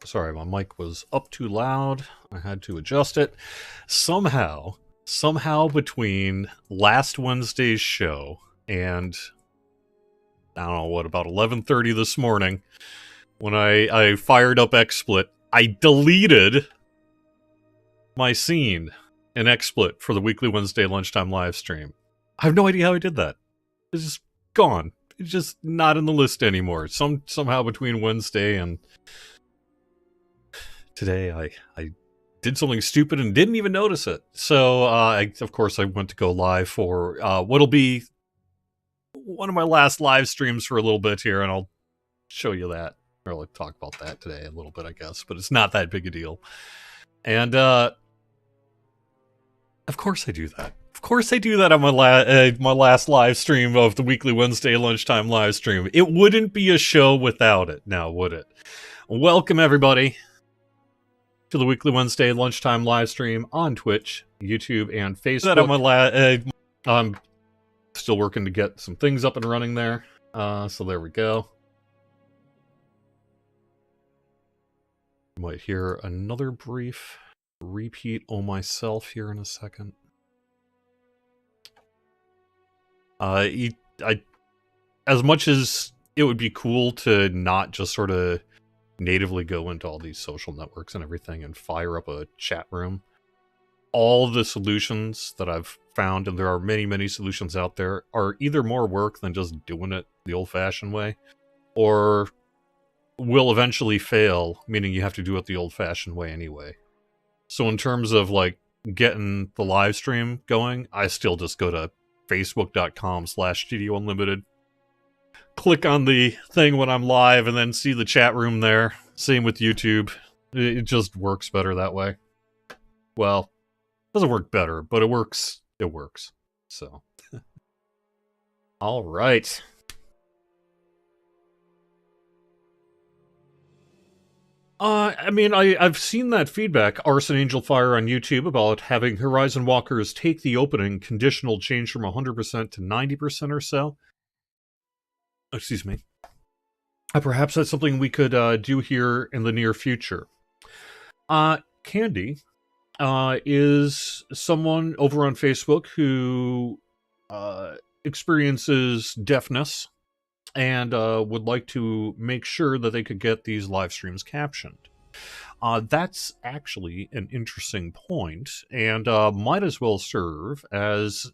Sorry, my mic was up too loud. I had to adjust it. Somehow between last Wednesday's show and, I don't know, what, about 11:30 this morning, when I fired up XSplit, I deleted my scene in XSplit for the weekly Wednesday lunchtime live stream. I have no idea how I did that. It's just gone. It's just not in the list anymore. Somehow between Wednesday and today, I did something stupid and didn't even notice it. So, of course, I went to go live for what'll be one of my last live streams for a little bit here, and I'll show you that. Or I'll talk about that today a little bit, I guess, but it's not that big a deal. And, of course I do that. Of course I do that on my last live stream of the weekly Wednesday lunchtime live stream. It wouldn't be a show without it, now would it? Welcome, everybody, to the weekly Wednesday lunchtime live stream on Twitch, YouTube, and Facebook. I'm still working to get some things up and running there. So there we go. You might hear another brief repeat on myself here in a second. As much as it would be cool to not just sort of natively go into all these social networks and everything and fire up a chat room, all the solutions that I've found, and there are many, many solutions out there, are either more work than just doing it the old-fashioned way, or will eventually fail, meaning you have to do it the old-fashioned way anyway. So in terms of, like, getting the live stream going, I still just go to facebook.com/Studio Unlimited, click on the thing when I'm live, and then see the chat room there. Same with YouTube. It just works better that way. Well, it doesn't work better, but it works. It works. So, all right. I mean, I've seen that feedback, Arson Angel Fire on YouTube, about having Horizon Walkers take the opening conditional change from 100% to 90% or so. Excuse me. Perhaps that's something we could do here in the near future. Candy is someone over on Facebook who experiences deafness and would like to make sure that they could get these live streams captioned. That's actually an interesting point, and might as well serve as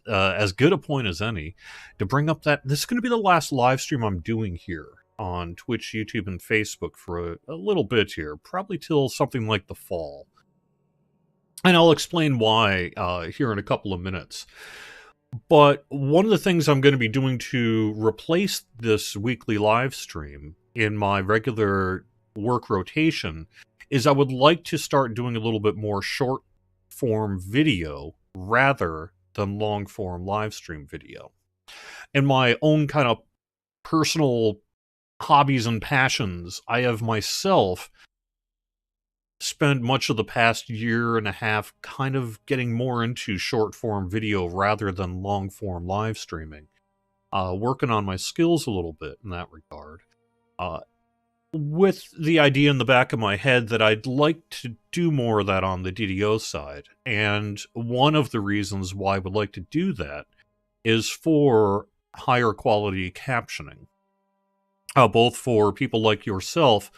good a point as any to bring up that this is going to be the last live stream I'm doing here on Twitch, YouTube, and Facebook for a little bit here, probably till something like the fall. And I'll explain why here in a couple of minutes. But one of the things I'm going to be doing to replace this weekly live stream in my regular work rotation is I would like to start doing a little bit more short-form video rather than long-form live stream video. In my own kind of personal hobbies and passions, I have myself spent much of the past year and a half kind of getting more into short-form video rather than long-form live streaming. Working on my skills a little bit in that regard. With the idea in the back of my head that I'd like to do more of that on the DDO side. And one of the reasons why I would like to do that is for higher quality captioning. Both for people like yourself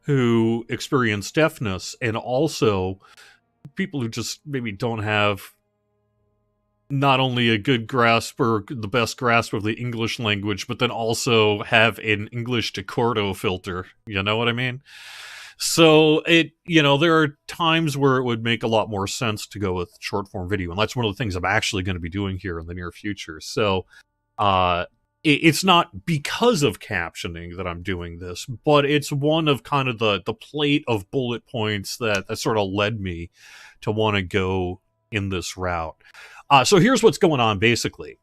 who experience deafness, and also people who just maybe don't have not only a good grasp or the best grasp of the English language, but then also have an English to Cordo filter. You know what I mean? So there are times where it would make a lot more sense to go with short form video. And that's one of the things I'm actually going to be doing here in the near future. So, it's not because of captioning that I'm doing this, but it's one of kind of the plate of bullet points that sort of led me to want to go in this route. So here's what's going on, basically.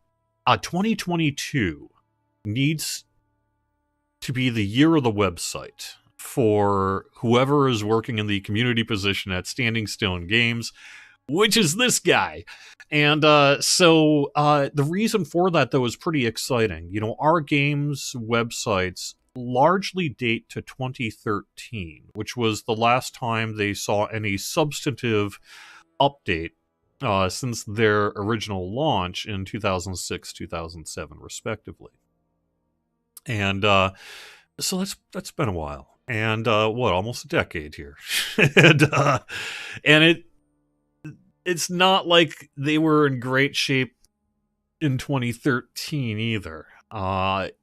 2022 needs to be the year of the website for whoever is working in the community position at Standing Stone Games, which is this guy. And so the reason for that, though, is pretty exciting. You know, our games websites largely date to 2013, which was the last time they saw any substantive update since their original launch in 2006, 2007, respectively. And so that's been a while. And almost a decade here. and it's not like they were in great shape in 2013 either. Back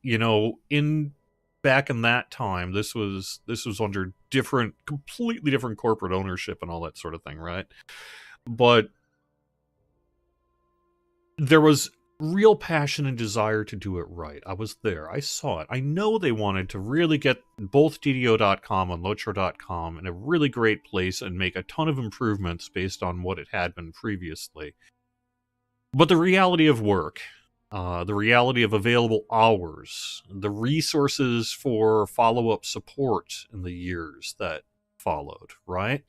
in that time, this was under completely different corporate ownership and all that sort of thing, right? But there was real passion and desire to do it right. I was there. I saw it. I know they wanted to really get both DDO.com and Lotro.com in a really great place and make a ton of improvements based on what it had been previously. But the reality of work, the reality of available hours, the resources for follow-up support in the years that followed, right?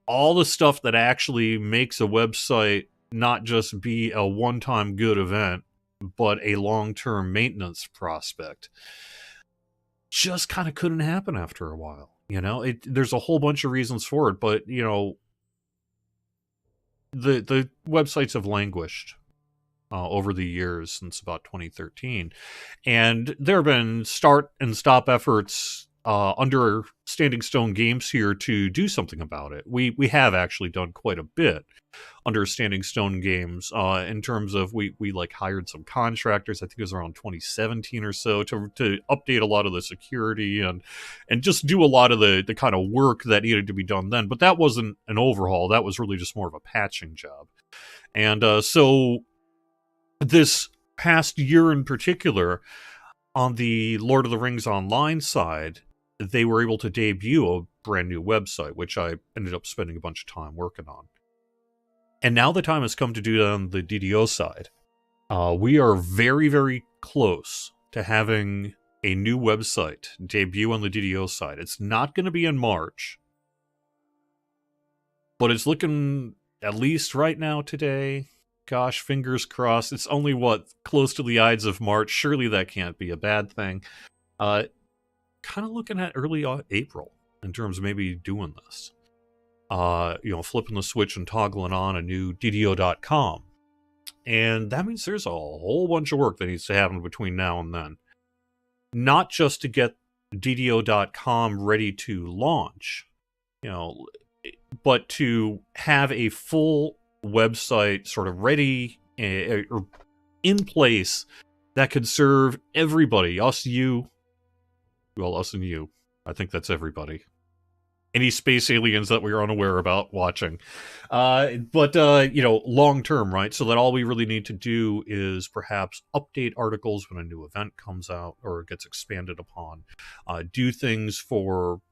All the stuff that actually makes a website not just be a one-time good event, but a long-term maintenance prospect, just kind of couldn't happen after a while. There's a whole bunch of reasons for it, but, the websites have languished over the years since about 2013. And there have been start and stop efforts under Standing Stone Games here to do something about it. We have actually done quite a bit under Standing Stone Games in terms of we hired some contractors. I think it was around 2017 or so to update a lot of the security and just do a lot of the kind of work that needed to be done then. But that wasn't an overhaul. That was really just more of a patching job. And so this past year in particular, on the Lord of the Rings Online side, they were able to debut a brand new website, which I ended up spending a bunch of time working on. And now the time has come to do it on the DDO side. We are very, very close to having a new website debut on the DDO side. It's not going to be in March, but it's looking, at least right now today, gosh, fingers crossed, it's only, close to the Ides of March. Surely that can't be a bad thing. Kind of looking at early April in terms of maybe doing this. Flipping the switch and toggling on a new DDO.com. And that means there's a whole bunch of work that needs to happen between now and then. Not just to get DDO.com ready to launch, but to have a full website sort of ready or in place that could serve everybody. Us and you. I think that's everybody. Any space aliens that we are unaware about watching. But long term, right? So that all we really need to do is perhaps update articles when a new event comes out or gets expanded upon. Do things for,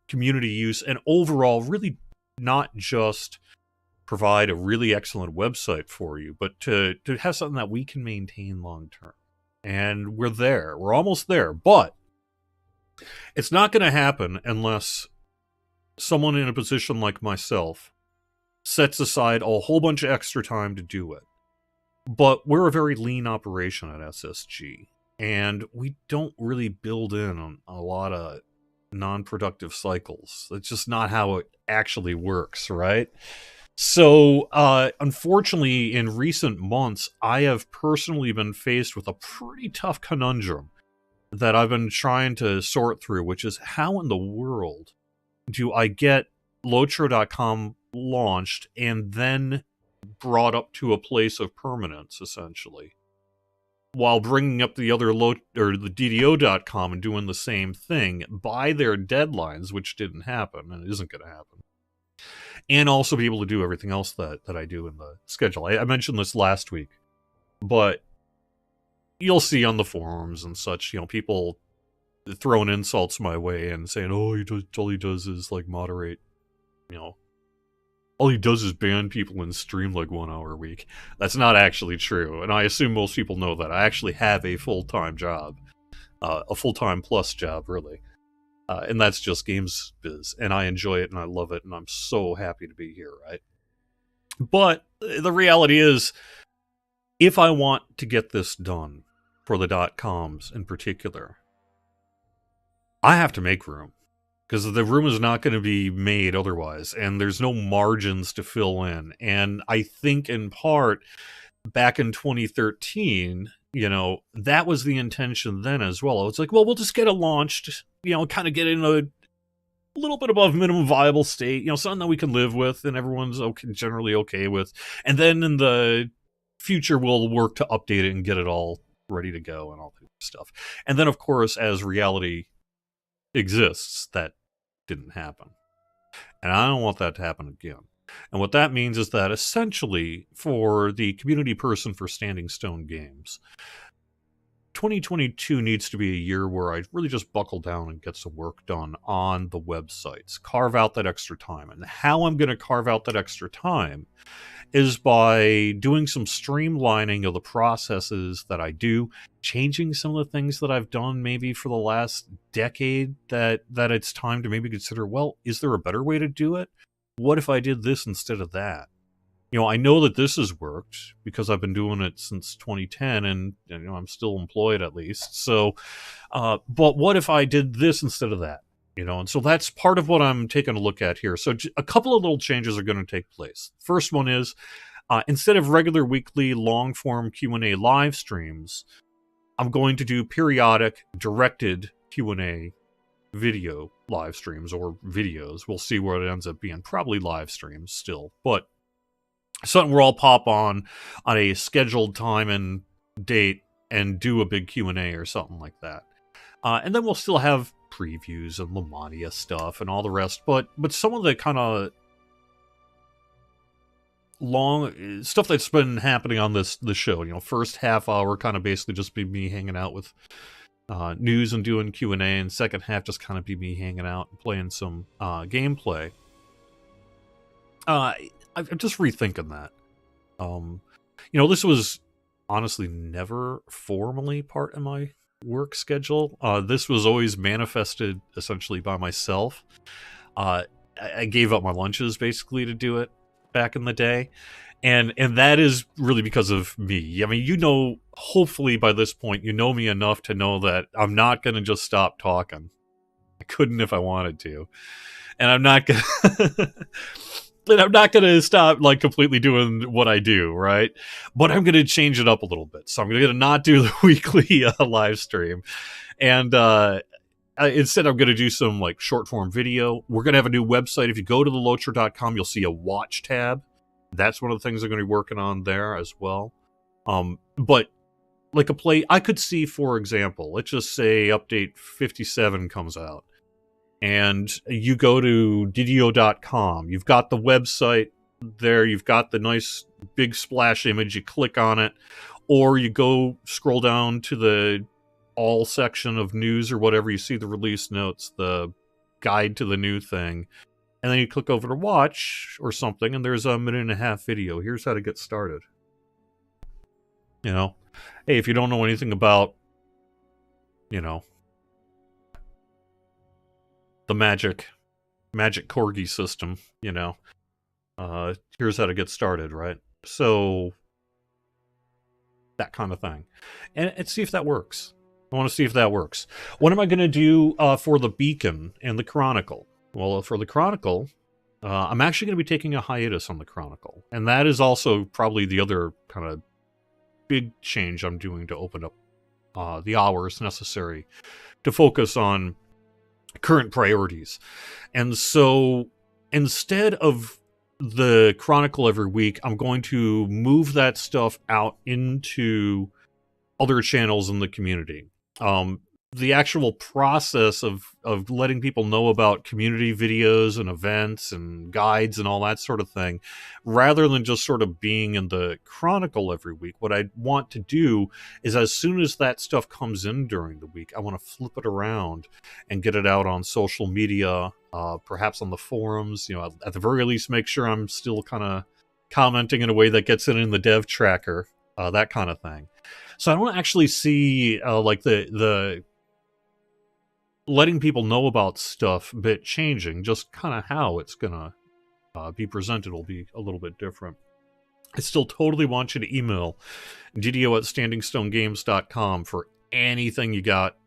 community use, and overall really not just provide a really excellent website for you, but to have something that we can maintain long term. And we're there. We're almost there. But it's not going to happen unless someone in a position like myself sets aside a whole bunch of extra time to do it. But we're a very lean operation at SSG, and we don't really build in on a lot of non-productive cycles. That's just not how it actually works, right? So, unfortunately, in recent months, I have personally been faced with a pretty tough conundrum that I've been trying to sort through, which is how in the world do I get Lotro.com launched and then brought up to a place of permanence, essentially, while bringing up the other the DDO.com and doing the same thing by their deadlines, which didn't happen and isn't going to happen, and also be able to do everything else that I do in the schedule. I mentioned this last week, but you'll see on the forums and such, people throwing insults my way and saying, all he does is moderate, all he does is ban people and stream 1 hour a week. That's not actually true, and I assume most people know that. I actually have a full-time job, a full-time plus job, really, and that's just games biz, and I enjoy it and I love it, and I'm so happy to be here, right? But the reality is, if I want to get this done for the .coms in particular, I have to make room because the room is not going to be made otherwise, and there's no margins to fill in. And I think in part, back in 2013, that was the intention then as well. It's like, well, we'll just get it launched, kind of get in a little bit above minimum viable state, something that we can live with and everyone's generally okay with. And then in the future, we'll work to update it and get it all ready to go and all that stuff. And then, of course, as reality exists, that didn't happen. And I don't want that to happen again. And what that means is that essentially, for the community person for Standing Stone Games, 2022 needs to be a year where I really just buckle down and get some work done on the websites. Carve out that extra time. And how I'm going to carve out that extra time is by doing some streamlining of the processes that I do, changing some of the things that I've done maybe for the last decade that it's time to maybe consider, well, is there a better way to do it? What if I did this instead of that? I know that this has worked because I've been doing it since 2010 and I'm still employed at least. So, but what if I did this instead of that? And so that's part of what I'm taking a look at here. So a couple of little changes are going to take place. First one is instead of regular weekly long form Q&A live streams, I'm going to do periodic directed Q&A video live streams or videos. We'll see where it ends up being. Probably live streams still, but something where I'll pop on a scheduled time and date and do a big Q&A or something like that. And then we'll still have previews and Lamania stuff and all the rest, but some of the kind of long stuff that's been happening on the show, first half hour kind of basically just be me hanging out with news and doing Q&A, and second half just kind of be me hanging out and playing some gameplay. I'm just rethinking that. This was honestly never formally part of my work schedule. This was always manifested essentially by myself. I gave up my lunches basically to do it back in the day. And that is really because of me. I mean, hopefully by this point, you know me enough to know that I'm not going to just stop talking. I couldn't if I wanted to. And I'm not going to... And I'm not going to stop completely doing what I do, right? But I'm going to change it up a little bit. So I'm going to not do the weekly live stream. And instead, I'm going to do some short form video. We're going to have a new website. If you go to thelocher.com, you'll see a watch tab. That's one of the things I'm going to be working on there as well. But a play, I could see, for example, let's just say update 57 comes out. And you go to DDO.com, you've got the website there, you've got the nice big splash image, you click on it, or you go scroll down to the all section of news or whatever, you see the release notes, the guide to the new thing, and then you click over to watch or something, and there's a 1.5-minute video. Here's how to get started. Hey, if you don't know anything about, the magic corgi system, here's how to get started, right? So that kind of thing, and see if that works. I want to see if that works. What am I going to do for the Beacon and the Chronicle? Well, for the Chronicle, I'm actually going to be taking a hiatus on the Chronicle, and that is also probably the other kind of big change I'm doing to open up the hours necessary to focus on current priorities. And so instead of the Chronicle every week, I'm going to move that stuff out into other channels in the community. The actual process of letting people know about community videos and events and guides and all that sort of thing, rather than just sort of being in the Chronicle every week, what I want to do is as soon as that stuff comes in during the week, I want to flip it around and get it out on social media, perhaps on the forums, at the very least make sure I'm still kind of commenting in a way that gets it in the dev tracker, that kind of thing. So I don't actually see the letting people know about stuff bit changing, just kind of how it's gonna be presented will be a little bit different. I still totally want you to email DDO@standingstonegames.com for anything you got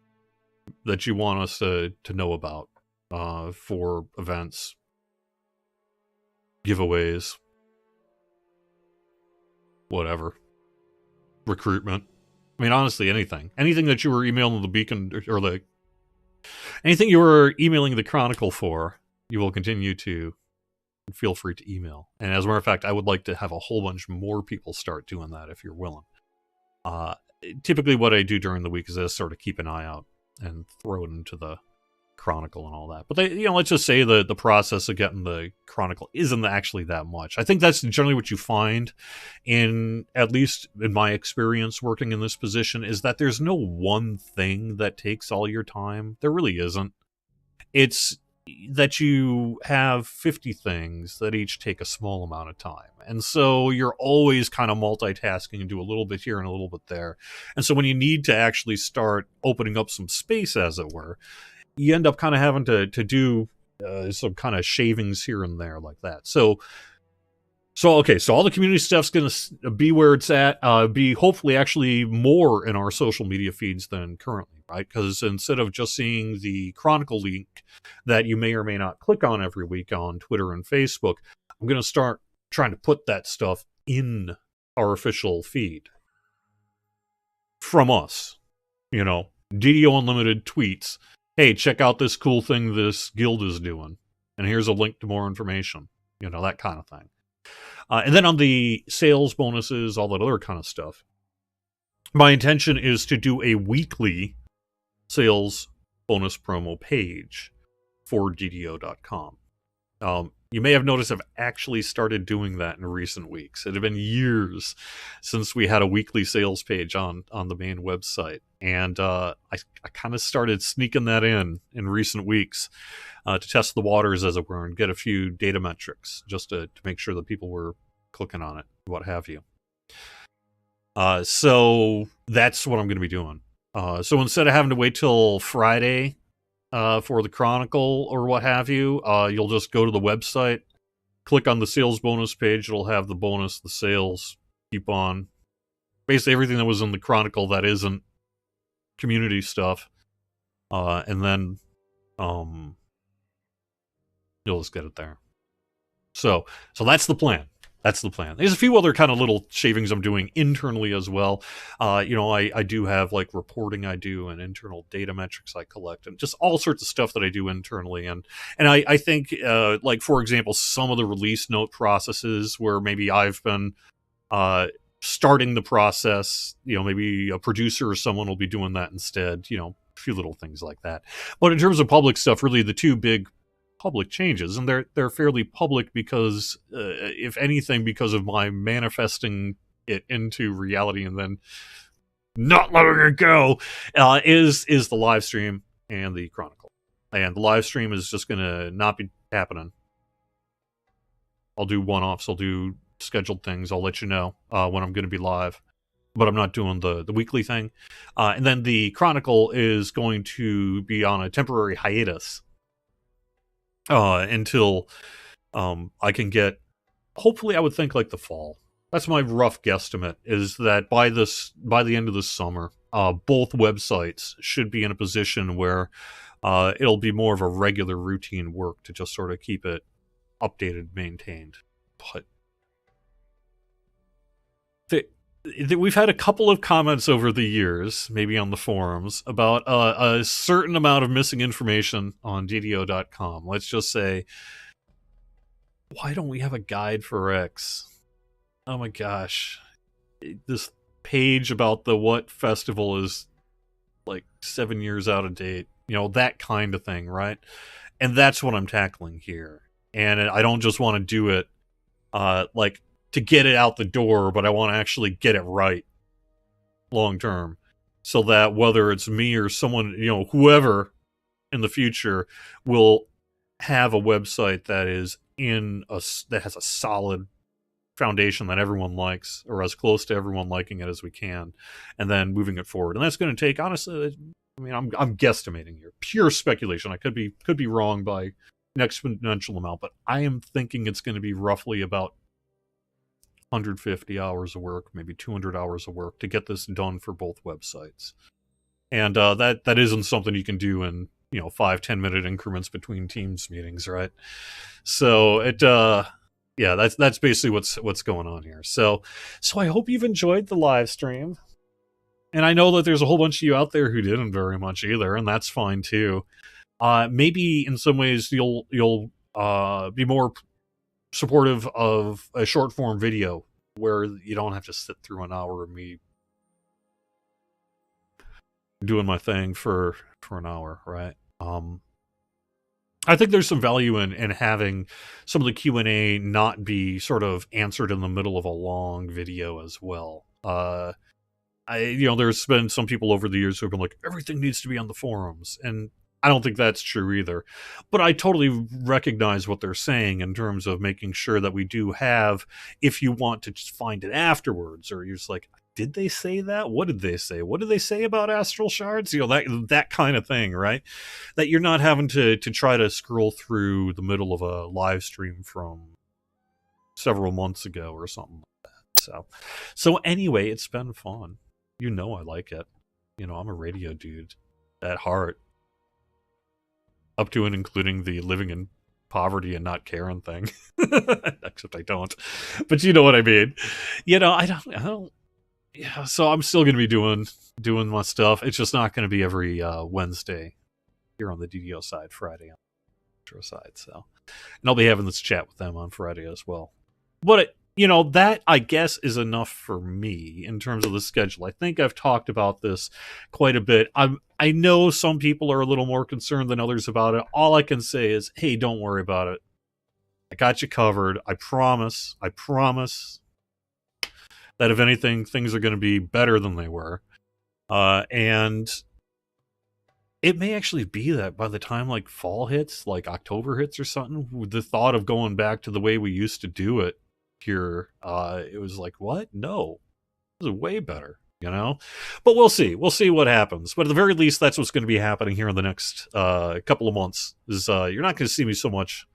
that you want us to know about for events, giveaways, whatever, recruitment. I mean, honestly, anything that you were emailing the Beacon or the anything you were emailing the Chronicle for, you will continue to feel free to email. And as a matter of fact, I would like to have a whole bunch more people start doing that if you're willing. Typically what I do during the week is I just sort of keep an eye out and throw it into the Chronicle and all that. But let's just say the process of getting the Chronicle isn't actually that much. I think that's generally what you find at least in my experience working in this position, is that there's no one thing that takes all your time. There really isn't. It's that you have 50 things that each take a small amount of time. And so you're always kind of multitasking and do a little bit here and a little bit there. And so when you need to actually start opening up some space, as it were, you end up kind of having to do some kind of shavings here and there like that. So okay, so all the community stuff's going to be where it's at, be hopefully actually more in our social media feeds than currently, right? Because instead of just seeing the Chronicle link that you may or may not click on every week on Twitter and Facebook, I'm going to start trying to put that stuff in our official feed from us. DDO Unlimited tweets, hey, check out this cool thing this guild is doing, and here's a link to more information, that kind of thing. And then on the sales bonuses, all that other kind of stuff, my intention is to do a weekly sales bonus promo page for DDO.com. You may have noticed I've actually started doing that in recent weeks. It had been years since we had a weekly sales page on the main website. And I kind of started sneaking that in recent weeks to test the waters, as it were, and get a few data metrics just to make sure that people were clicking on it, what have you. So that's what I'm going to be doing. So instead of having to wait till Friday for the Chronicle or what have you, you'll just go to the website, click on the sales bonus page. It'll have the bonus, the sales, keep on. Basically everything that was in the Chronicle that isn't community stuff. And then you'll just get it there. So that's the plan. That's the plan. There's a few other kind of little shavings I'm doing internally as well. I do have like reporting I do and internal data metrics I collect and just all sorts of stuff that I do internally. And I think, like, for example, some of the release note processes where maybe I've been starting the process, maybe a producer or someone will be doing that instead, a few little things like that. But in terms of public stuff, really the two big public changes, and they're fairly public because if anything, because of my manifesting it into reality and then not letting it go, is the live stream and the Chronicle. And the live stream is just gonna not be happening. I'll do one-offs, I'll do scheduled things, I'll let you know when I'm gonna be live, but I'm not doing the weekly thing. And then the Chronicle is going to be on a temporary hiatus until I can get, hopefully I would think like the fall. That's my rough guesstimate, is that by the end of the summer, both websites should be in a position where it'll be more of a regular routine work to just sort of keep it updated, maintained. But we've had a couple of comments over the years, maybe on the forums, about a certain amount of missing information on DDO.com. Let's just say, why don't we have a guide for X? Oh my gosh. This page about the what festival is like 7 years out of date. That kind of thing, right? And that's what I'm tackling here. And I don't just want to do it like to get it out the door, but I want to actually get it right long term, so that whether it's me or someone, whoever in the future, will have a website that is that has a solid foundation that everyone likes, or as close to everyone liking it as we can, and then moving it forward. And that's going to take, honestly, I'm guesstimating here, pure speculation. I could be wrong by an exponential amount, but I am thinking it's going to be roughly about 150 hours of work, maybe 200 hours of work to get this done for both websites. And that isn't something you can do in 5-10 minute increments between Teams meetings, right? So yeah, that's basically what's going on here. So I hope you've enjoyed the live stream. And I know that there's a whole bunch of you out there who didn't very much either, and that's fine too. Maybe in some ways you'll be more supportive of a short form video where you don't have to sit through an hour of me doing my thing for an hour, right? I think there's some value in having some of the Q&A not be sort of answered in the middle of a long video as well. There's been some people over the years who have been like, everything needs to be on the forums, and I don't think that's true either. But I totally recognize what they're saying in terms of making sure that we do have, if you want to just find it afterwards, or you're just like, did they say that? What did they say? What did they say about astral shards? That kind of thing, right? That you're not having to try to scroll through the middle of a live stream from several months ago or something like that. So anyway, it's been fun. I like it. I'm a radio dude at heart. Up to and including the living in poverty and not caring thing. Except I don't. But you know what I mean. I don't. Yeah, so I'm still going to be doing my stuff. It's just not going to be every Wednesday here on the DDO side, Friday on the Metro side. So, and I'll be having this chat with them on Friday as well. But that I guess is enough for me in terms of the schedule. I think I've talked about this quite a bit. I know some people are a little more concerned than others about it. All I can say is, hey, don't worry about it. I got you covered. I promise. That if anything, things are going to be better than they were. And it may actually be that by the time like fall hits, like October hits or something, the thought of going back to the way we used to do it here, it was like, what? No, this is way better, But we'll see. We'll see what happens. But at the very least, that's what's going to be happening here in the next couple of months. Is you're not going to see me so much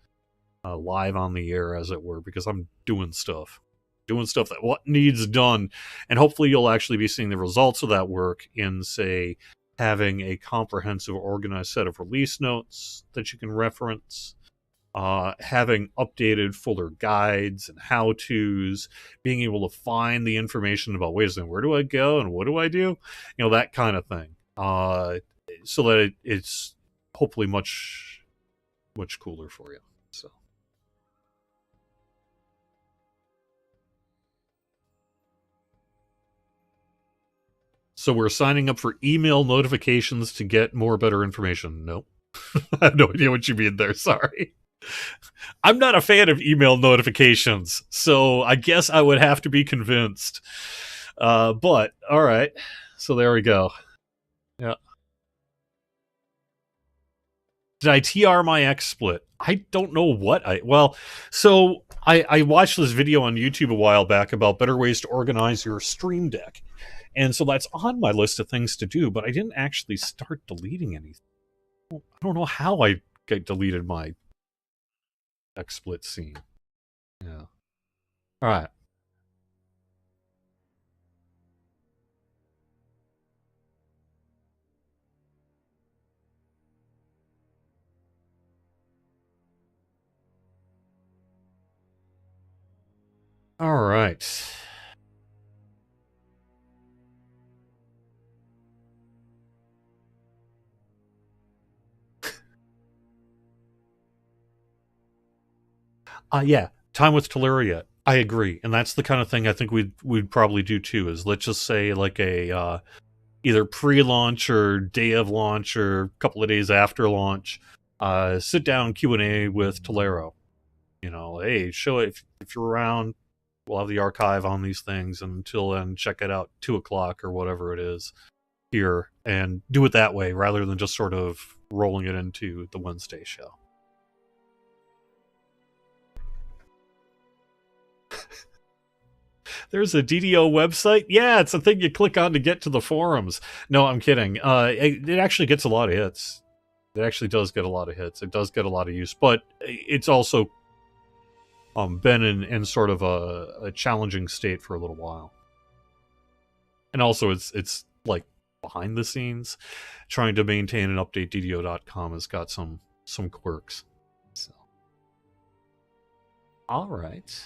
live on the air, as it were, because I'm doing stuff that what needs done, and hopefully you'll actually be seeing the results of that work in, say, having a comprehensive, organized set of release notes that you can reference, having updated fuller guides and how-tos, being able to find the information about, wait a second, where do I go and what do I do? That kind of thing. So that it's hopefully much, much cooler for you. So we're signing up for email notifications to get more better information. No. I have no idea what you mean there. Sorry. I'm not a fan of email notifications, so I guess I would have to be convinced. But, all right. So there we go. Yeah. Did I TR my XSplit? I don't know what I watched this video on YouTube a while back about better ways to organize your Stream Deck. And so that's on my list of things to do, but I didn't actually start deleting anything. I don't know how I deleted my XSplit scene. Yeah. All right. All right. Yeah, time with Teleria. I agree, and that's the kind of thing I think we'd probably do too. Is let's just say like a either pre-launch or day of launch or a couple of days after launch, sit down Q&A with Tolero. Hey, show it if you're around. We'll have the archive on these things, and until then, check it out 2:00 or whatever it is here, and do it that way rather than just sort of rolling it into the Wednesday show. There's a DDO website? Yeah, it's a thing you click on to get to the forums. No, I'm kidding. It actually gets a lot of hits. It actually does get a lot of hits. It does get a lot of use, but it's also been in sort of a challenging state for a little while. And also, it's like behind the scenes. Trying to maintain and update DDO.com has got some quirks. So, all right.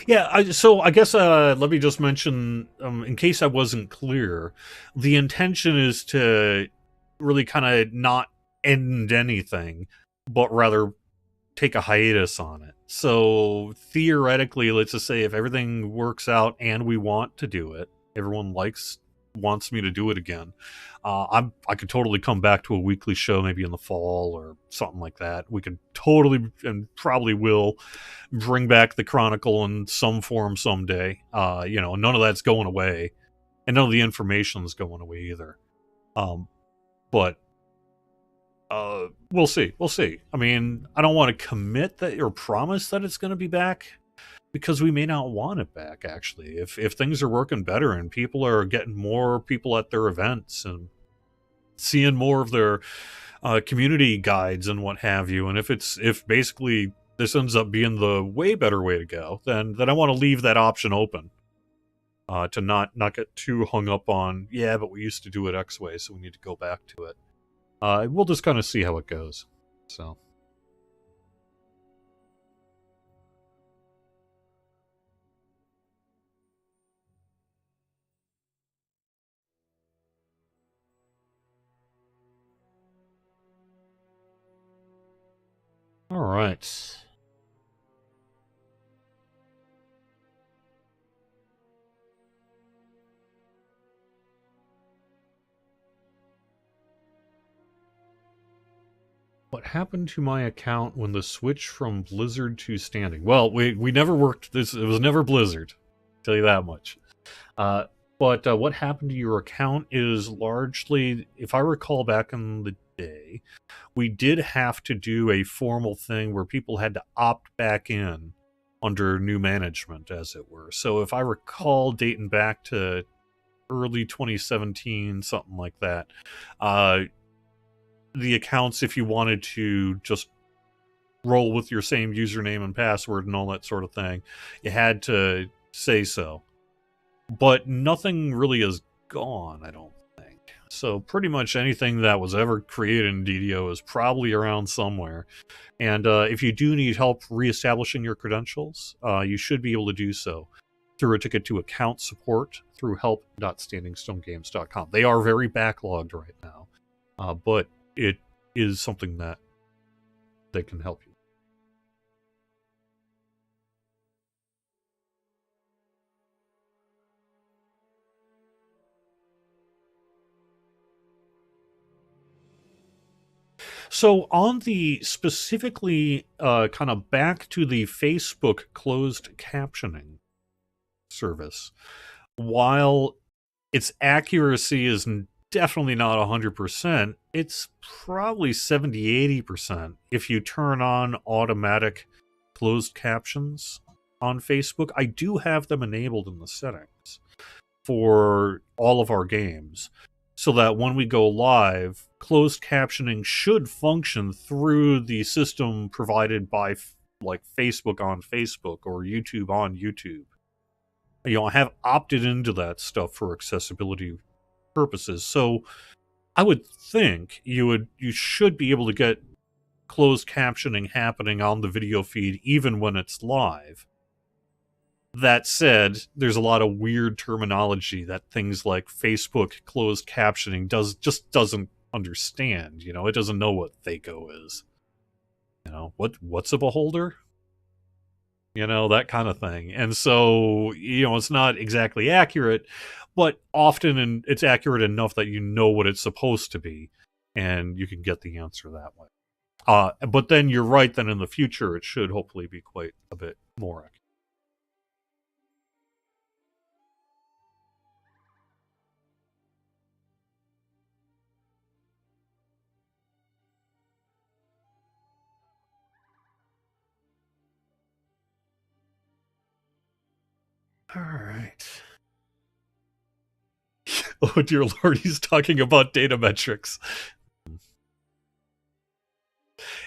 Yeah, so I guess let me just mention, in case I wasn't clear, the intention is to really kind of not end anything, but rather take a hiatus on it. So theoretically, let's just say if everything works out and we want to do it, everyone wants me to do it again. I could totally come back to a weekly show maybe in the fall or something like that. We could totally and probably will bring back the Chronicle in some form someday. None of that's going away, and none of the information's going away either. But we'll see. We'll see. I mean, I don't want to commit that or promise that it's going to be back because we may not want it back. Actually, if things are working better and people are getting more people at their events and seeing more of their community guides and what have you, and if basically this ends up being the way better way to go, then I want to leave that option open. To not get too hung up on, yeah, but we used to do it X way, so we need to go back to it. We'll just kind of see how it goes. So. All right. What happened to my account when the switch from Blizzard to standing? Well, we never worked this. It was never Blizzard. I'll tell you that much. But what happened to your account is largely, if I recall back in the day, we did have to do a formal thing where people had to opt back in under new management, as it were. So if I recall dating back to early 2017, something like that, the accounts, if you wanted to just roll with your same username and password and all that sort of thing, you had to say so. But nothing really is gone, I don't think. So pretty much anything that was ever created in DDO is probably around somewhere. And if you do need help reestablishing your credentials, you should be able to do so through a ticket to account support through help.standingstonegames.com. They are very backlogged right now, but it is something that they can help you. So on the specifically kind of back to the Facebook closed captioning service, while its accuracy is definitely not 100%, it's probably 70-80% if you turn on automatic closed captions on Facebook. I do have them enabled in the settings for all of our games, so that when we go live, closed captioning should function through the system provided by like Facebook on Facebook or YouTube on YouTube. I have opted into that stuff for accessibility purposes. So I would think you should be able to get closed captioning happening on the video feed even when it's live. That said, there's a lot of weird terminology that things like Facebook closed captioning doesn't understand. It doesn't know what THACO is. What's a beholder? That kind of thing. And so, it's not exactly accurate, but often it's accurate enough that you know what it's supposed to be, and you can get the answer that way. But then you're right, then in the future it should hopefully be quite a bit more accurate. All right. Oh dear Lord, he's talking about data metrics.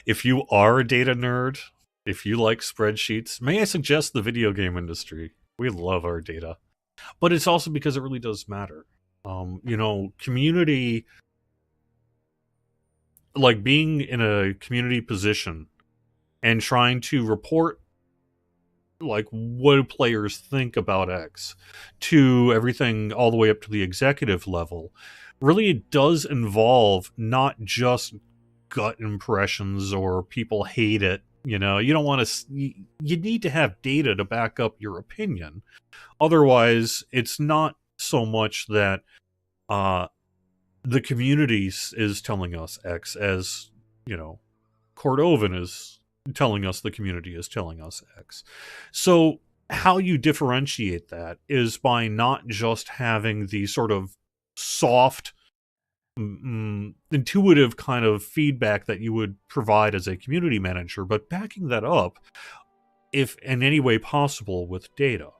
If you are a data nerd, if you like spreadsheets, may I suggest the video game industry? We love our data. But it's also because it really does matter. Community, like being in a community position and trying to report like what do players think about X to everything all the way up to the executive level, really it does involve not just gut impressions or people hate it. You don't want to, you need to have data to back up your opinion. Otherwise, it's not so much that the community is telling us X as, Cordovan is telling us the community is telling us X. So how you differentiate that is by not just having the sort of soft, intuitive kind of feedback that you would provide as a community manager, but backing that up, if in any way possible, with data.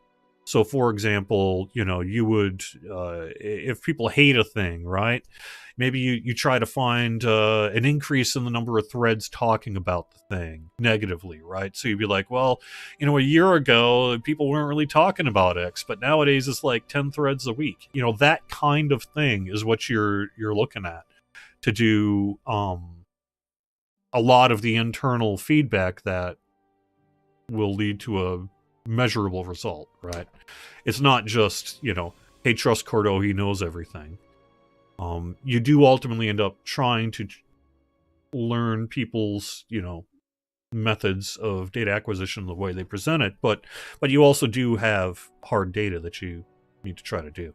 So, for example, you would, if people hate a thing, right? Maybe you try to find an increase in the number of threads talking about the thing negatively, right? So you'd be like, well, a year ago, people weren't really talking about X, but nowadays it's like 10 threads a week. That kind of thing is what you're looking at to do a lot of the internal feedback that will lead to a measurable result, right? It's not just, hey, trust Cordo, he knows everything. You do ultimately end up trying to learn people's, methods of data acquisition, the way they present it, but you also do have hard data that you need to try to do,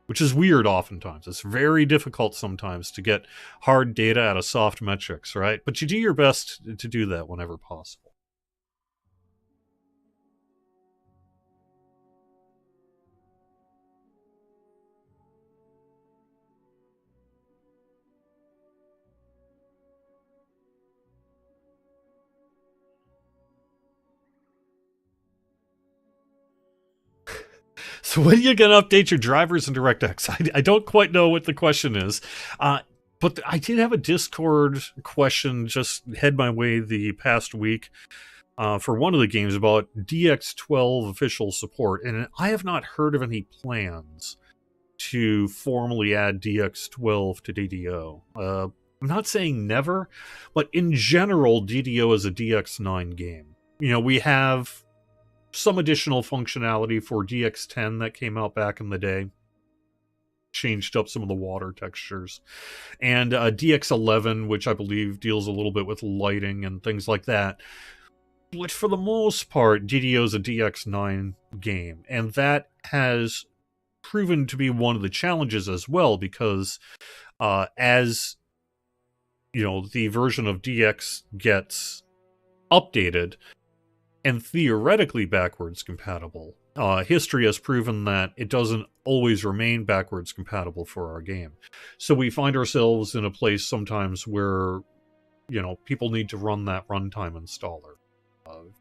which is weird oftentimes. It's very difficult sometimes to get hard data out of soft metrics, right? But you do your best to do that whenever possible. So when are you going to update your drivers in DirectX? I don't quite know what the question is. But I did have a Discord question just head my way the past week for one of the games about DX12 official support. And I have not heard of any plans to formally add DX12 to DDO. I'm not saying never, but in general, DDO is a DX9 game. We have some additional functionality for DX10 that came out back in the day. Changed up some of the water textures. And DX11, which I believe deals a little bit with lighting and things like that. But for the most part, DDO is a DX9 game. And that has proven to be one of the challenges as well, because as the version of DX gets updated, and theoretically backwards compatible, history has proven that it doesn't always remain backwards compatible for our game. So we find ourselves in a place sometimes where, people need to run that runtime installer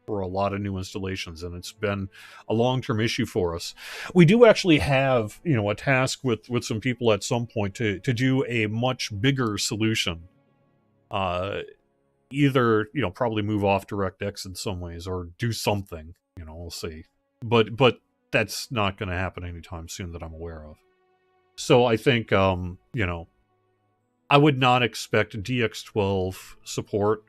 for a lot of new installations, and it's been a long-term issue for us. We do actually have, a task with some people at some point to do a much bigger solution. Either, probably move off DirectX in some ways or do something, we'll see. But that's not going to happen anytime soon that I'm aware of. So I think, I would not expect DX12 support.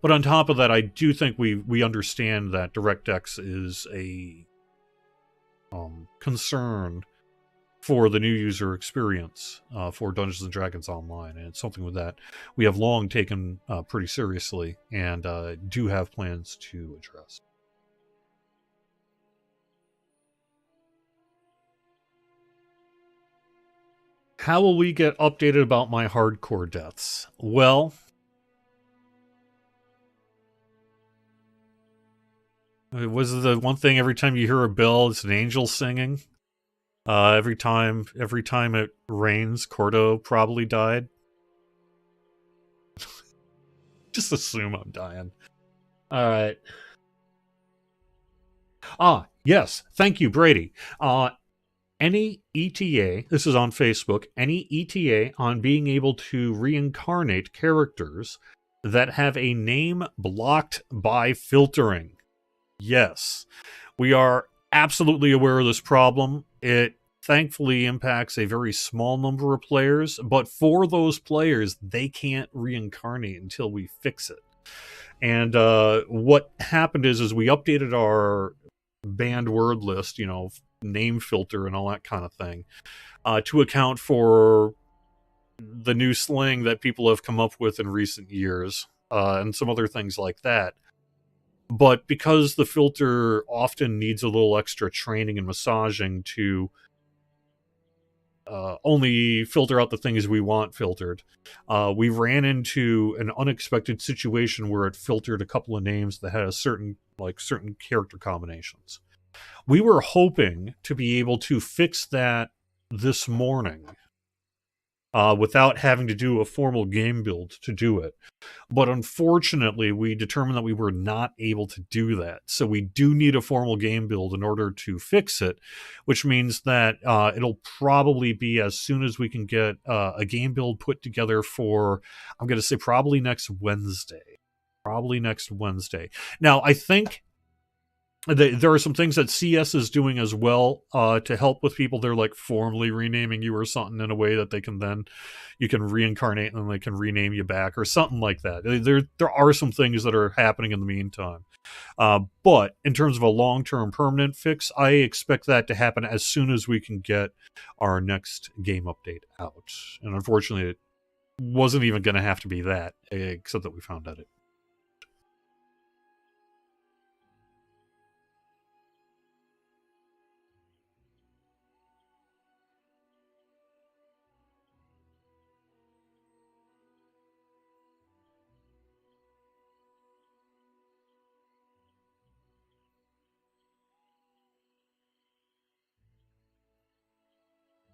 But on top of that, I do think we understand that DirectX is a concern for the new user experience for Dungeons & Dragons Online. And it's something with that we have long taken pretty seriously and do have plans to address. How will we get updated about my hardcore deaths? Well, was the one thing every time you hear a bell, it's an angel singing? Every time it rains, Cordo probably died. Just assume I'm dying. All right. Yes. Thank you, Brady. any ETA, this is on Facebook, any ETA on being able to reincarnate characters that have a name blocked by filtering. Yes, we are absolutely aware of this problem. It thankfully impacts a very small number of players, but for those players, they can't reincarnate until we fix it. And what happened is we updated our banned word list, name filter and all that kind of thing, to account for the new slang that people have come up with in recent years, and some other things like that. But because the filter often needs a little extra training and massaging to only filter out the things we want filtered, we ran into an unexpected situation where it filtered a couple of names that had a certain character combinations. We were hoping to be able to fix that this morning without having to do a formal game build to do it. But unfortunately, we determined that we were not able to do that. So we do need a formal game build in order to fix it, which means that it'll probably be as soon as we can get a game build put together for, I'm going to say probably next Wednesday. Now, I think there are some things that CS is doing as well to help with people. They're like formally renaming you or something in a way that you can reincarnate and then they can rename you back or something like that. There are some things that are happening in the meantime. But in terms of a long-term permanent fix, I expect that to happen as soon as we can get our next game update out. And unfortunately, it wasn't even going to have to be that, except that we found out it.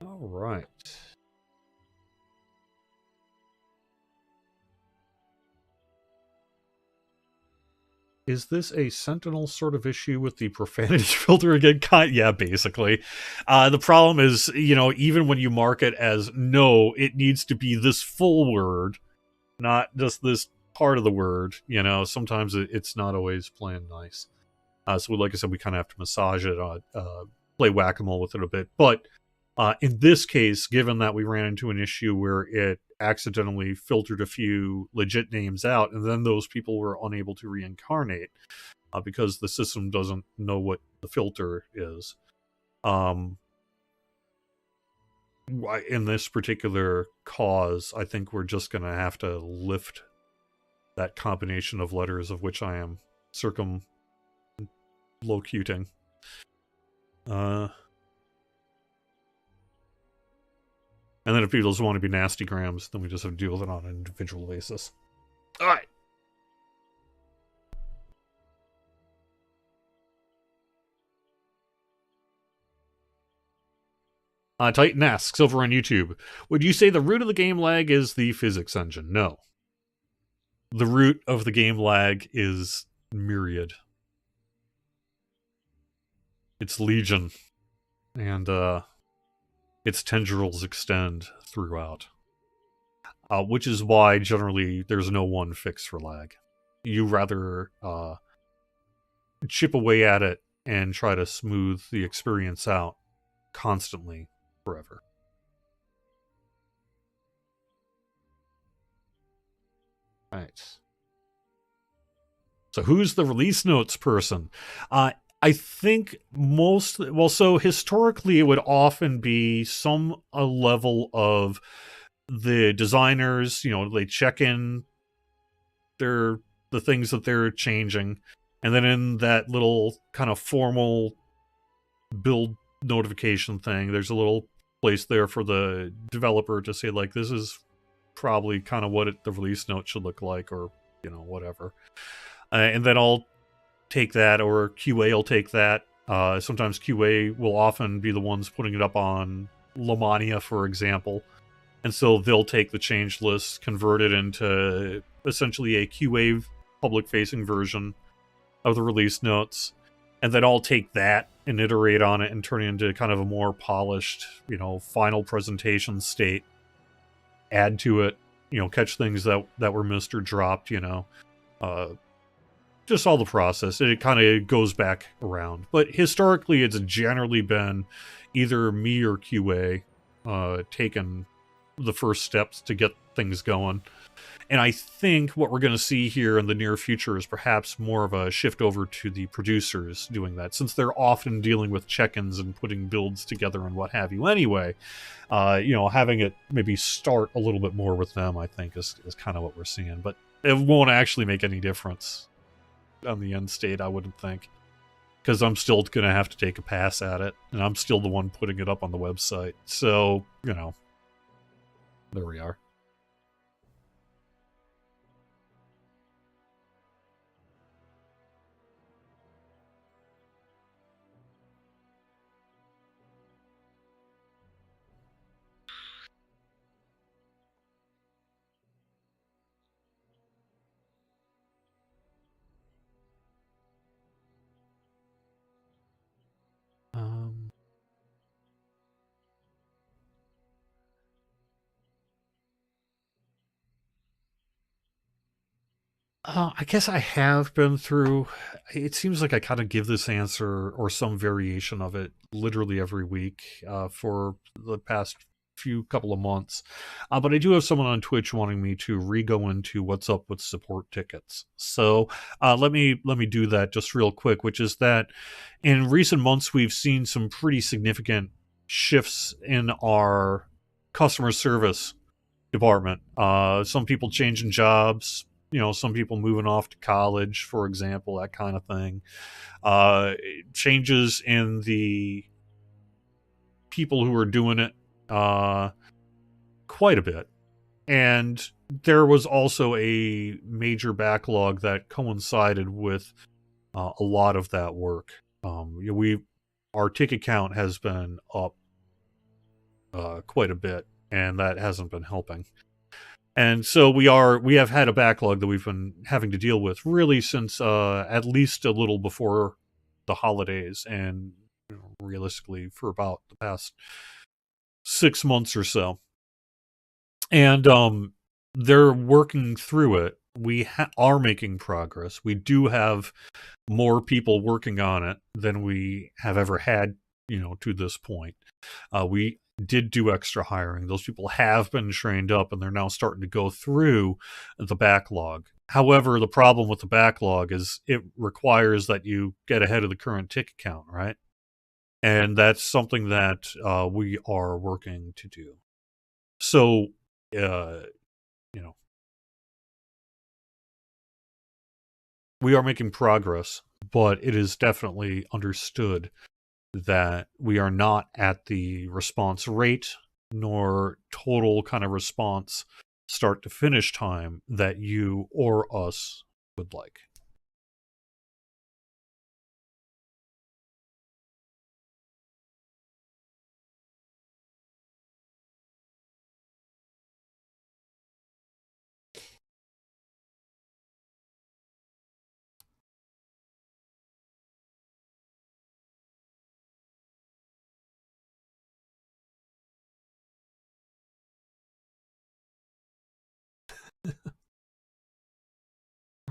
All right. Is this a Sentinel sort of issue with the profanity filter again? Yeah, basically. The problem is, even when you mark it as no, it needs to be this full word, not just this part of the word. Sometimes it's not always playing nice. So like I said, we kind of have to massage it, play whack-a-mole with it a bit. But in this case, given that we ran into an issue where it accidentally filtered a few legit names out, and then those people were unable to reincarnate because the system doesn't know what the filter is. In this particular cause, I think we're just going to have to lift that combination of letters of which I am circumlocuting. And then if people just want to be nasty grams, then we just have to deal with it on an individual basis. All right. Titan asks over on YouTube, would you say the root of the game lag is the physics engine? No. The root of the game lag is Myriad. It's Legion. And its tendrils extend throughout. Which is why, generally, there's no one fix for lag. You rather chip away at it and try to smooth the experience out constantly, forever. Right. So who's the release notes person? I think so historically it would often be some level of the designers, they check in the things that they're changing, and then in that little kind of formal build notification thing, there's a little place there for the developer to say, like, this is probably kind of what the release note should look like, or, whatever. And then I'll take that, or QA will take that. Sometimes QA will often be the ones putting it up on Lomania, for example. And so they'll take the change list, convert it into essentially a QA public-facing version of the release notes, and then I'll take that and iterate on it and turn it into kind of a more polished, final presentation state, add to it, catch things that were missed or dropped, uh, just all the process. It kind of goes back around. But historically, it's generally been either me or QA taking the first steps to get things going. And I think what we're going to see here in the near future is perhaps more of a shift over to the producers doing that, since they're often dealing with check-ins and putting builds together and what have you anyway. Having it maybe start a little bit more with them, I think, is kind of what we're seeing. But it won't actually make any difference on the end state, I wouldn't think, because I'm still going to have to take a pass at it, and I'm still the one putting it up on the website. So, there we are. I guess I have been through. It seems like I kind of give this answer or some variation of it literally every week for the past few couple of months. But I do have someone on Twitch wanting me to re-go into what's up with support tickets. So let me do that just real quick, which is that in recent months we've seen some pretty significant shifts in our customer service department. Some people changing jobs, some people moving off to college, for example, that kind of thing. Changes in the people who are doing it quite a bit. And there was also a major backlog that coincided with a lot of that work. Our ticket count has been up quite a bit, and that hasn't been helping. And so we have had a backlog that we've been having to deal with really since at least a little before the holidays, and realistically for about the past 6 months or so. And they're working through it. We are making progress. We do have more people working on it than we have ever had, to this point. We did do extra hiring. Those people have been trained up, and they're now starting to go through the backlog. However, the problem with the backlog is it requires that you get ahead of the current ticket count, right? And that's something that we are working to do. So, we are making progress, but it is definitely understood that we are not at the response rate nor total kind of response start to finish time that you or us would like.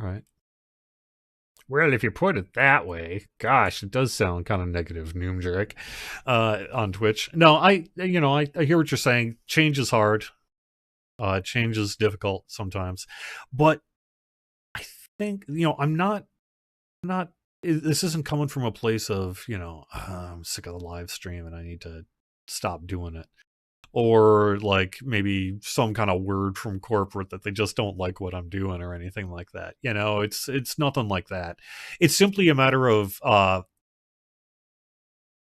Right. Well, if you put it that way, gosh, it does sound kind of negative, Noomjerk, on Twitch. No, I hear what you're saying. Change is hard. Change is difficult sometimes, but I think I'm not. This isn't coming from a place of I'm sick of the live stream and I need to stop doing it, or like maybe some kind of word from corporate that they just don't like what I'm doing or anything like that. It's nothing like that. It's simply a matter of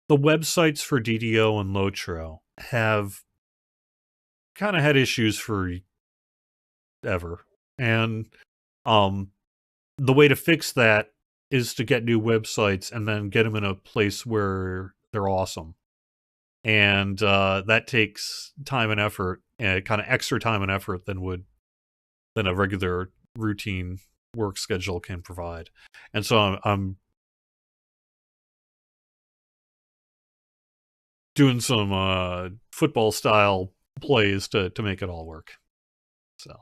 the websites for DDO and Lotro have kind of had issues for ever, and the way to fix that is to get new websites and then get them in a place where they're awesome. And that takes time and effort, and kind of extra time and effort than a regular routine work schedule can provide. And so I'm doing some football style plays to make it all work. So.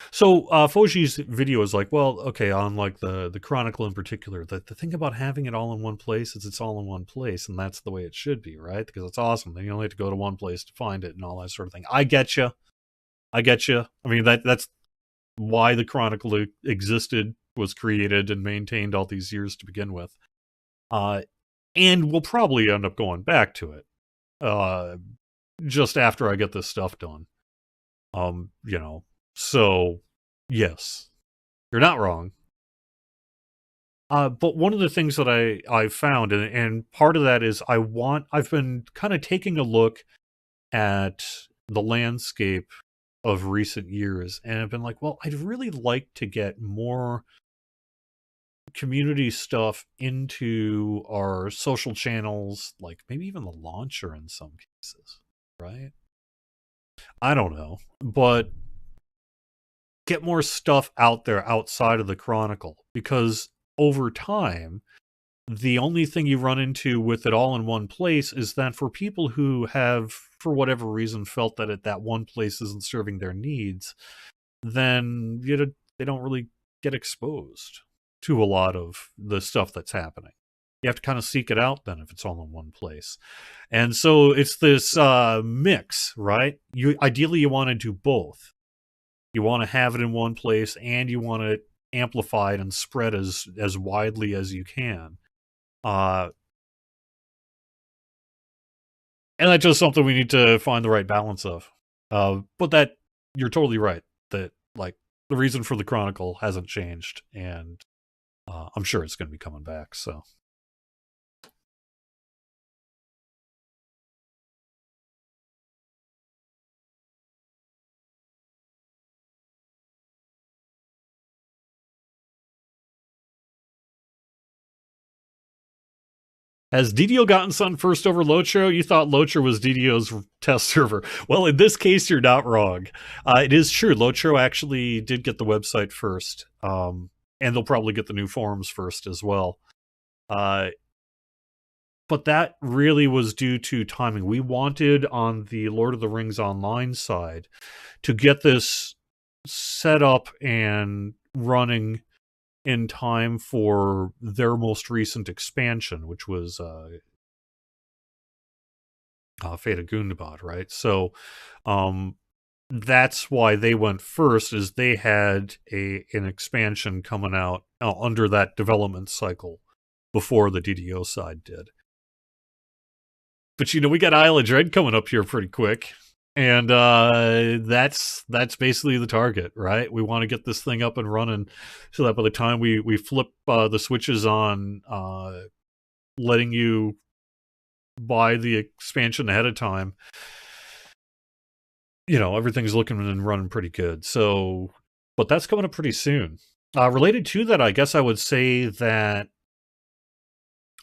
So Foji's video is like, well, okay, on like the Chronicle in particular, the thing about having it all in one place is it's all in one place, and that's the way it should be, right? Because it's awesome. Then you only have to go to one place to find it and all that sort of thing. I get you. I get you. I mean, that's why the Chronicle existed, was created, and maintained all these years to begin with. And we'll probably end up going back to it just after I get this stuff done. You know, so yes, you're not wrong. But one of the things that I found, and part of that is I've been kind of taking a look at the landscape of recent years, and I've been like, well, I'd really like to get more community stuff into our social channels, like maybe even the launcher in some cases, right? I don't know, but get more stuff out there outside of the Chronicle, because over time, the only thing you run into with it all in one place is that for people who have, for whatever reason, felt that that one place isn't serving their needs, then they don't really get exposed to a lot of the stuff that's happening. You have to kind of seek it out then if it's all in one place. And so it's this mix, right? Ideally you want to do both. You want to have it in one place, and you want to amplify it and spread as widely as you can. And that's just something we need to find the right balance of. But that, you're totally right, that like the reason for the Chronicle hasn't changed, and I'm sure it's going to be coming back. So. Has DDO gotten something first over Lotro? You thought Lotro was DDO's test server. Well, in this case, you're not wrong. It is true. Lotro actually did get the website first. And they'll probably get the new forums first as well. But that really was due to timing. We wanted, on the Lord of the Rings Online side, to get this set up and running in time for their most recent expansion, which was Fate of Gundabad, right? So that's why they went first, is they had an expansion coming out under that development cycle before the DDO side did. But we got Isle of Dread coming up here pretty quick. And that's basically the target, right? We want to get this thing up and running so that by the time we flip the switches on, letting you buy the expansion ahead of time, everything's looking and running pretty good. So, but that's coming up pretty soon. Related to that, I guess I would say that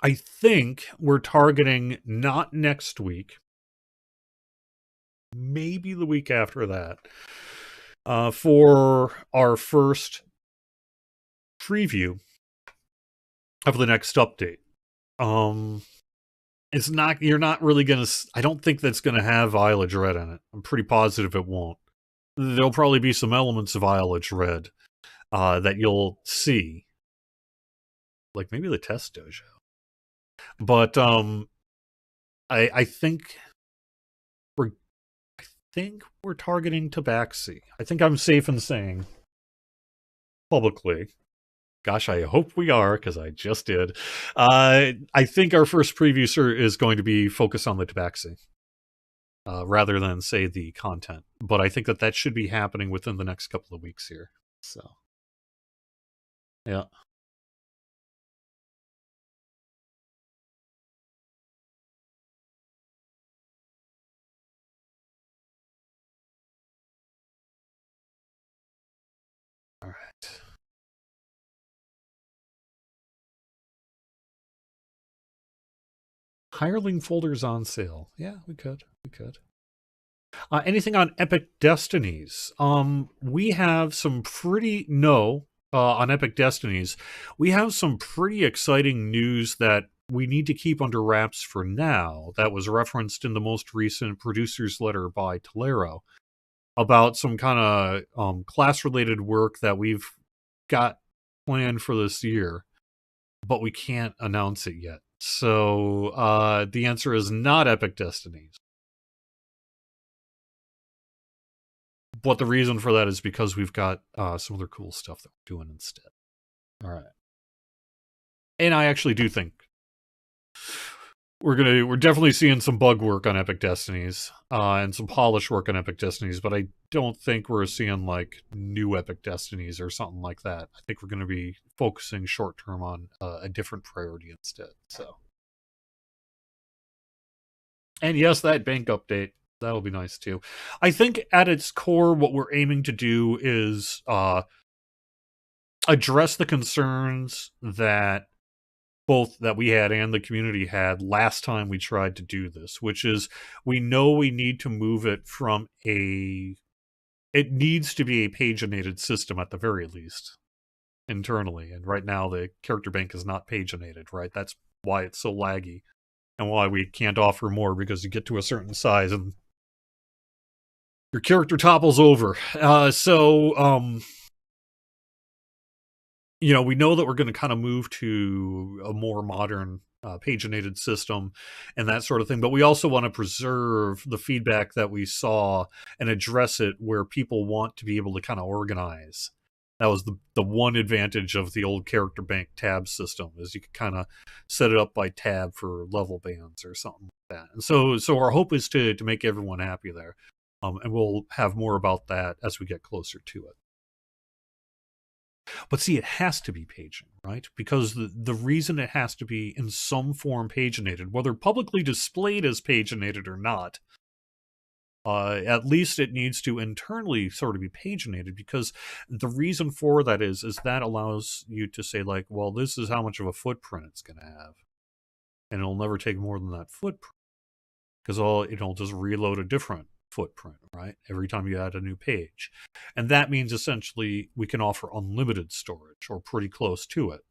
I think we're targeting not next week, maybe the week after that, for our first preview of the next update. It's not, you're not really gonna, I don't think that's gonna have Isle of Dread in it. I'm pretty positive it won't. There'll probably be some elements of Isle of Dread that you'll see, like maybe the test dojo. But I think we're targeting Tabaxi. I think I'm safe in saying publicly. Gosh, I hope we are, because I just did. I think our first preview, sir, is going to be focused on the Tabaxi, rather than, say, the content. But I think that should be happening within the next couple of weeks here. So, yeah. All right. Hireling folders on sale. Yeah, we could. We could. Anything on Epic Destinies? We have some pretty on Epic Destinies. We have some pretty exciting news that we need to keep under wraps for now. That was referenced in the most recent producer's letter by Tolero about some kind of class-related work that we've got planned for this year, but we can't announce it yet. So the answer is not Epic Destinies. But the reason for that is because we've got some other cool stuff that we're doing instead. All right. And I actually do think we're definitely seeing some bug work on Epic Destinies and some polish work on Epic Destinies, but I don't think we're seeing like new Epic Destinies or something like that. I think we're going to be focusing short term on a different priority instead. So, and yes, that bank update, that'll be nice too. I think at its core, what we're aiming to do is address the concerns that both that we had and the community had last time we tried to do this, which is we know we need to move it from it needs to be a paginated system at the very least internally. And right now the character bank is not paginated, right? That's why it's so laggy and why we can't offer more, because you get to a certain size and your character topples over. We know that we're going to kind of move to a more modern paginated system and that sort of thing, but we also want to preserve the feedback that we saw and address it where people want to be able to kind of organize. That was the one advantage of the old character bank tab system, is you could kind of set it up by tab for level bands or something like that. And so our hope is to make everyone happy there. And we'll have more about that as we get closer to it. But see, it has to be paging, right? Because the reason it has to be in some form paginated, whether publicly displayed as paginated or not, at least it needs to internally sort of be paginated, because the reason for that is that allows you to say, like, well, this is how much of a footprint it's going to have. And it'll never take more than that footprint, because it'll just reload a different footprint, right? Every time you add a new page. And that means essentially we can offer unlimited storage or pretty close to it.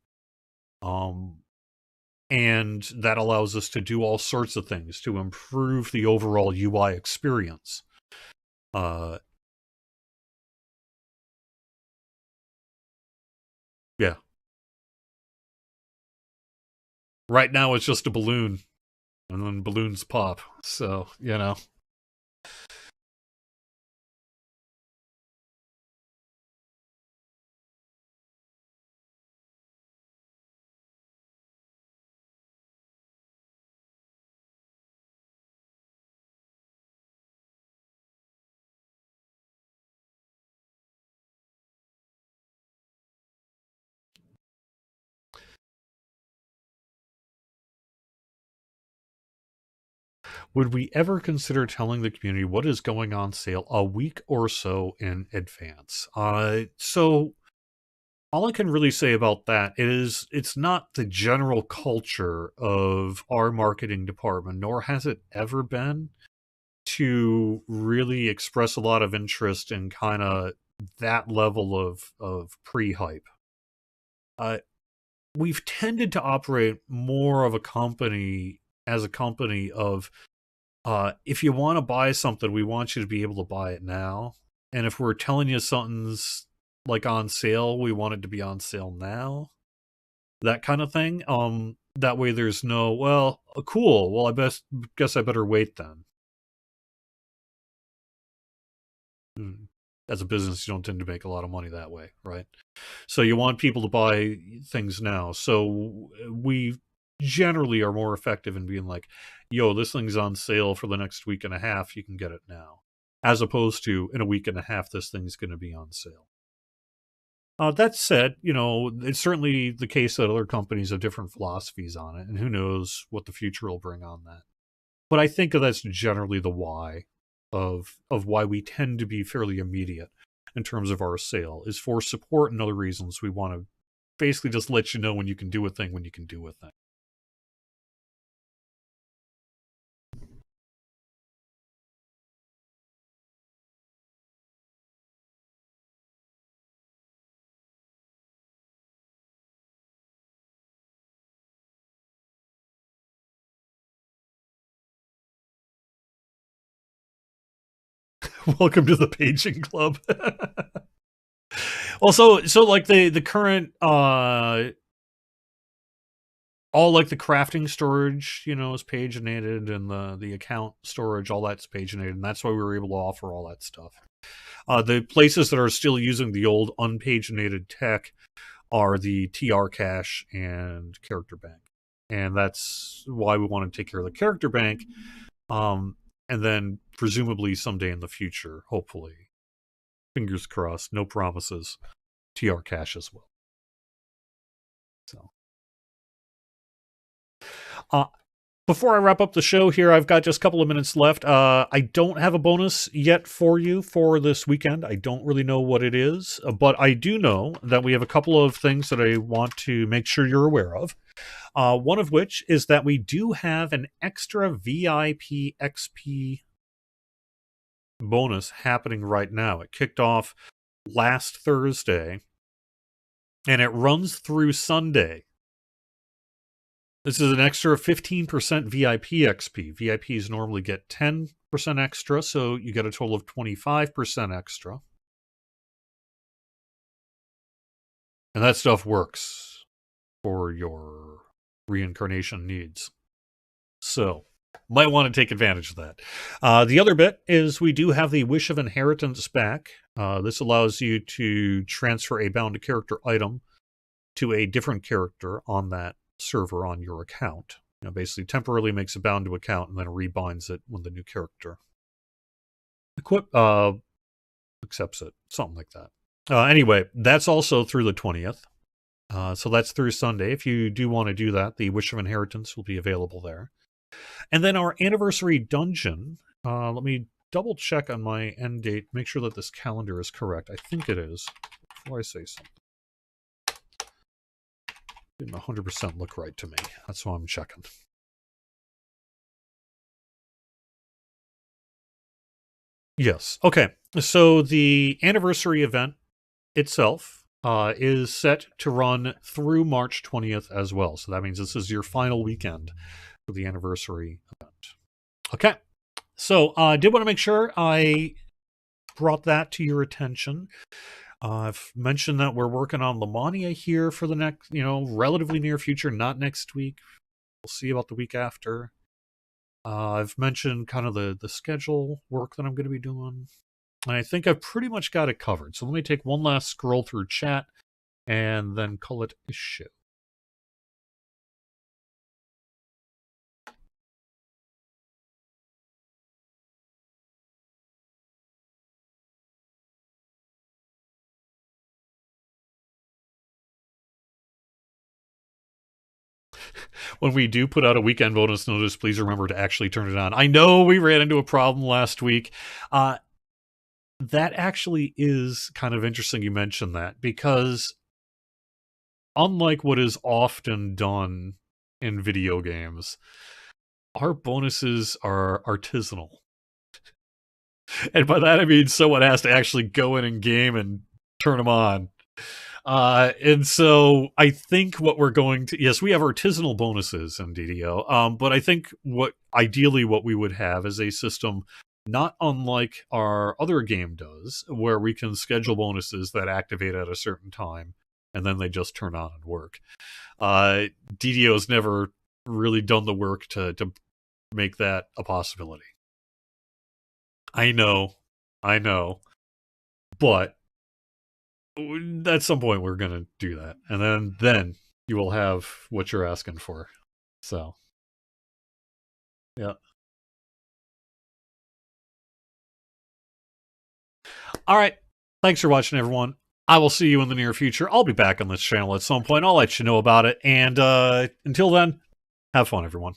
And that allows us to do all sorts of things to improve the overall UI experience. Yeah. Right now it's just a balloon, and then balloons pop. So, would we ever consider telling the community what is going on sale a week or so in advance? So all I can really say about that is it's not the general culture of our marketing department, nor has it ever been, to really express a lot of interest in kind of that level of pre-hype. We've tended to operate more of a company of if you want to buy something, we want you to be able to buy it now. And if we're telling you something's like on sale, we want it to be on sale now. That kind of thing. That way there's no, well, cool. Well, guess I better wait then. As a business, you don't tend to make a lot of money that way, right? So you want people to buy things now. So we generally are more effective in being like, yo, this thing's on sale for the next week and a half, you can get it now. As opposed to, in a week and a half, this thing's going to be on sale. That said, it's certainly the case that other companies have different philosophies on it, and who knows what the future will bring on that. But I think that's generally the why of why we tend to be fairly immediate in terms of our sale, is for support and other reasons. We want to basically just let you know when you can do a thing when you can do a thing. Welcome to the paging club. Well, so like the current all like the crafting storage, you know, is paginated, and the account storage, all that's paginated, and that's why we were able to offer all that stuff. The places that are still using the old unpaginated tech are the TR cache and character bank, and that's why we want to take care of the character bank, and then presumably someday in the future, hopefully, fingers crossed, no promises, TR cache as well. So. Before I wrap up the show here, I've got just a couple of minutes left. I don't have a bonus yet for you for this weekend. I don't really know what it is, but I do know that we have a couple of things that I want to make sure you're aware of. One of which is that we do have an extra VIP XP bonus happening right now. It kicked off last Thursday, and it runs through Sunday. This is an extra 15% VIP XP. VIPs normally get 10% extra, so you get a total of 25% extra. And that stuff works for your reincarnation needs. So, might want to take advantage of that. The other bit is we do have the Wish of Inheritance back. This allows you to transfer a bound character item to a different character on that server on your account. You know, basically temporarily makes a bound to account and then rebinds it when the new character accepts it, something like that. Anyway, that's also through the 20th. So that's through Sunday. If you do want to do that, the Wish of Inheritance will be available there. And then our anniversary dungeon, let me double check on my end date, make sure that this calendar is correct. I think it is, before I say something. Didn't 100% look right to me. That's why I'm checking. Yes. Okay. So the anniversary event itself is set to run through March 20th as well. So that means this is your final weekend for the anniversary event. Okay. So I did want to make sure I brought that to your attention. I've mentioned that we're working on Lamania here for the next, relatively near future, not next week. We'll see about the week after. I've mentioned kind of the schedule work that I'm going to be doing. And I think I've pretty much got it covered. So let me take one last scroll through chat and then call it a show. When we do put out a weekend bonus notice, please remember to actually turn it on. I know we ran into a problem last week. That actually is kind of interesting you mentioned that, because unlike what is often done in video games, our bonuses are artisanal. And by that I mean someone has to actually go in and game and turn them on. And so I think what we're going to, yes, we have artisanal bonuses in DDO, but I think ideally what we would have is a system not unlike our other game does, where we can schedule bonuses that activate at a certain time, and then they just turn on and work. DDO's never really done the work to make that a possibility. I know, but at some point we're going to do that, and then you will have what you're asking for. So, yeah. All right. Thanks for watching, everyone. I will see you in the near future. I'll be back on this channel at some point. I'll let you know about it. And until then, have fun, everyone.